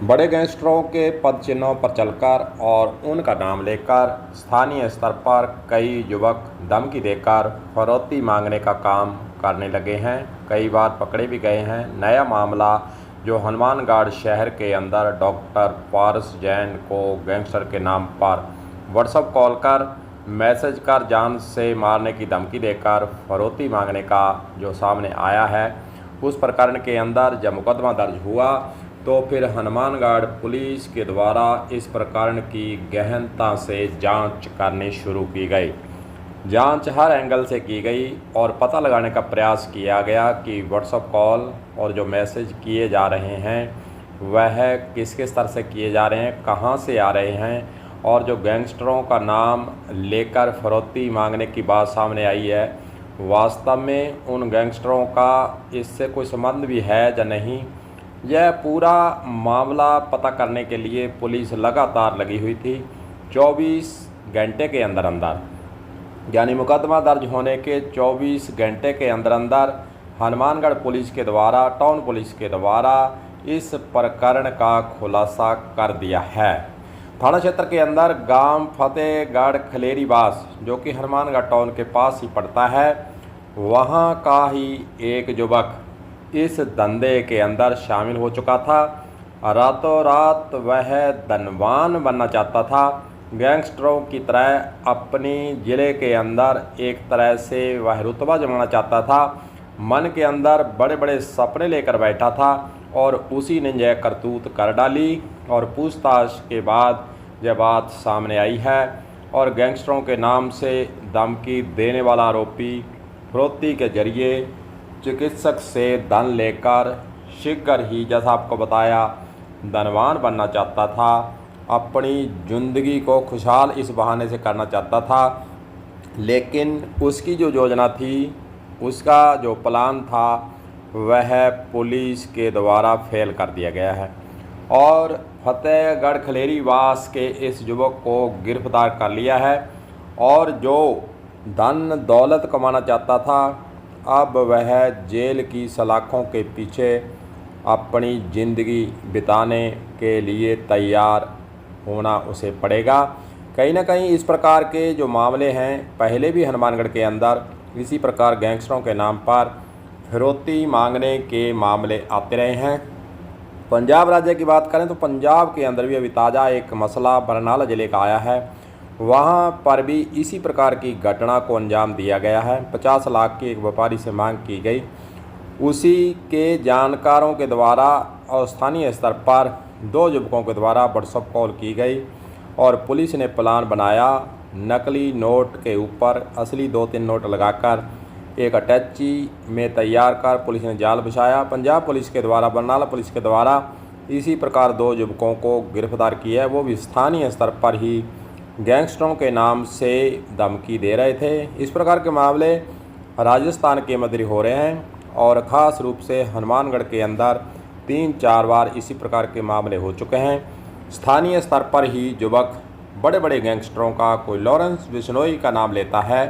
बड़े गैंगस्टरों के पद चिन्हों पर चलकर और उनका नाम लेकर स्थानीय स्तर पर कई युवक धमकी देकर फरौती मांगने का काम करने लगे हैं। कई बार पकड़े भी गए हैं। नया मामला जो हनुमानगढ़ शहर के अंदर डॉक्टर पारस जैन को गैंगस्टर के नाम पर व्हाट्सएप कॉल कर मैसेज कर जान से मारने की धमकी देकर फरौती मांगने का जो सामने आया है, उस प्रकरण के अंदर जब मुकदमा दर्ज हुआ तो फिर हनुमानगढ़ पुलिस के द्वारा इस प्रकरण की गहनता से जांच करनी शुरू की गई। जांच हर एंगल से की गई और पता लगाने का प्रयास किया गया कि व्हाट्सएप कॉल और जो मैसेज किए जा रहे हैं वह किस किस तरह से किए जा रहे हैं, कहां से आ रहे हैं, और जो गैंगस्टरों का नाम लेकर फरौती मांगने की बात सामने आई है, वास्तव में उन गैंगस्टरों का इससे कोई संबंध भी है या नहीं। यह पूरा मामला पता करने के लिए पुलिस लगातार लगी हुई थी। 24 घंटे के अंदर अंदर, यानी मुकदमा दर्ज होने के 24 घंटे के अंदर अंदर हनुमानगढ़ पुलिस के द्वारा, टाउन पुलिस के द्वारा इस प्रकरण का खुलासा कर दिया है। थाना क्षेत्र के अंदर गांव फतेहगढ़ खलेरीवास, जो कि हनुमानगढ़ टाउन के पास ही पड़ता है, वहां का ही एक युवक इस धंधे के अंदर शामिल हो चुका था। रातों रात वह धनवान बनना चाहता था। गैंगस्टरों की तरह अपनी ज़िले के अंदर एक तरह से वह रुतबा जमाना चाहता था। मन के अंदर बड़े बड़े सपने लेकर बैठा था और उसी ने यह करतूत कर डाली। और पूछताछ के बाद यह बात सामने आई है और गैंगस्टरों के नाम से धमकी देने वाला आरोपी फरौती के जरिए चिकित्सक से धन लेकर शीघ्र ही, जैसा आपको बताया, धनवान बनना चाहता था। अपनी ज़िंदगी को खुशहाल इस बहाने से करना चाहता था, लेकिन उसकी जो योजना थी, उसका जो प्लान था, वह पुलिस के द्वारा फेल कर दिया गया है। और फतेहगढ़ खलेरीवास के इस युवक को गिरफ्तार कर लिया है और जो धन दौलत कमाना चाहता था, अब वह जेल की सलाखों के पीछे अपनी ज़िंदगी बिताने के लिए तैयार होना उसे पड़ेगा। कहीं ना कहीं इस प्रकार के जो मामले हैं, पहले भी हनुमानगढ़ के अंदर इसी प्रकार गैंगस्टरों के नाम पर फिरौती मांगने के मामले आते रहे हैं। पंजाब राज्य की बात करें तो पंजाब के अंदर भी अभी ताज़ा एक मसला बरनाला ज़िले का आया है। वहाँ पर भी इसी प्रकार की घटना को अंजाम दिया गया है। 50 लाख की एक व्यापारी से मांग की गई। उसी के जानकारों के द्वारा और स्थानीय स्तर पर 2 युवकों के द्वारा व्हाट्सएप कॉल की गई और पुलिस ने प्लान बनाया। नकली नोट के ऊपर असली 2-3 नोट लगाकर एक अटैची में तैयार कर पुलिस ने जाल बिछाया। पंजाब पुलिस के द्वारा, बरनाला पुलिस के द्वारा इसी प्रकार 2 युवकों को गिरफ्तार किया है। वो भी स्थानीय स्तर पर ही गैंगस्टरों के नाम से धमकी दे रहे थे। इस प्रकार के मामले राजस्थान के मध्य हो रहे हैं और ख़ास रूप से हनुमानगढ़ के अंदर 3-4 बार इसी प्रकार के मामले हो चुके हैं। स्थानीय स्तर पर ही युवक बड़े बड़े गैंगस्टरों का, कोई लॉरेंस बिश्नोई का नाम लेता है,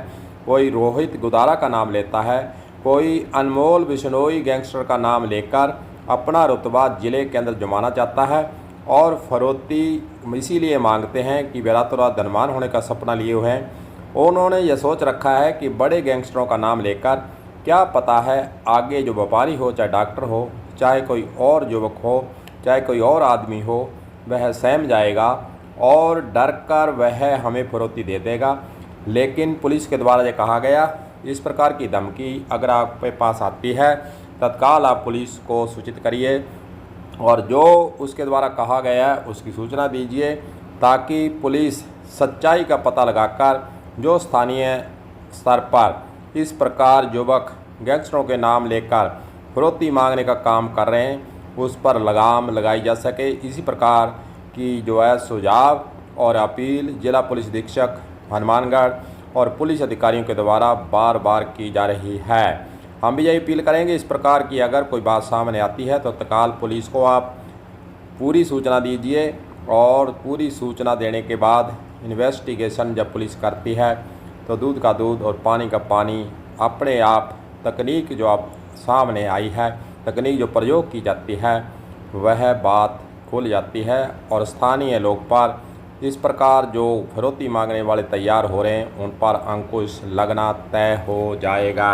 कोई रोहित गुदारा का नाम लेता है, कोई अनमोल बिश्नोई गैंगस्टर का नाम लेकर अपना रुतबा ज़िले के अंदर जमाना चाहता है और फरौती इसीलिए मांगते हैं कि वे रातों रात धनवान होने का सपना लिए हुए हैं। उन्होंने यह सोच रखा है कि बड़े गैंगस्टरों का नाम लेकर क्या पता है आगे जो व्यापारी हो, चाहे डॉक्टर हो, चाहे कोई और युवक हो, चाहे कोई और आदमी हो, वह सहम जाएगा और डर कर वह हमें फरौती दे देगा। लेकिन पुलिस के द्वारा ये कहा गया, इस प्रकार की धमकी अगर आपके पास आती है, तत्काल आप पुलिस को सूचित करिए और जो उसके द्वारा कहा गया है उसकी सूचना दीजिए, ताकि पुलिस सच्चाई का पता लगाकर जो स्थानीय स्तर पर इस प्रकार युवक गैंगस्टरों के नाम लेकर फरौती मांगने का काम कर रहे हैं, उस पर लगाम लगाई जा सके। इसी प्रकार की जो है सुझाव और अपील जिला पुलिस अधीक्षक हनुमानगढ़ और पुलिस अधिकारियों के द्वारा बार बार की जा रही है। हम भी यही अपील करेंगे, इस प्रकार की अगर कोई बात सामने आती है तो तत्काल पुलिस को आप पूरी सूचना दीजिए और पूरी सूचना देने के बाद इन्वेस्टिगेशन जब पुलिस करती है तो दूध का दूध और पानी का पानी अपने आप तकनीक जो आप सामने आई है, तकनीक जो प्रयोग की जाती है, वह बात खुल जाती है और स्थानीय लोग पर इस प्रकार जो फिरौती मांगने वाले तैयार हो रहे हैं उन पर अंकुश लगना तय हो जाएगा।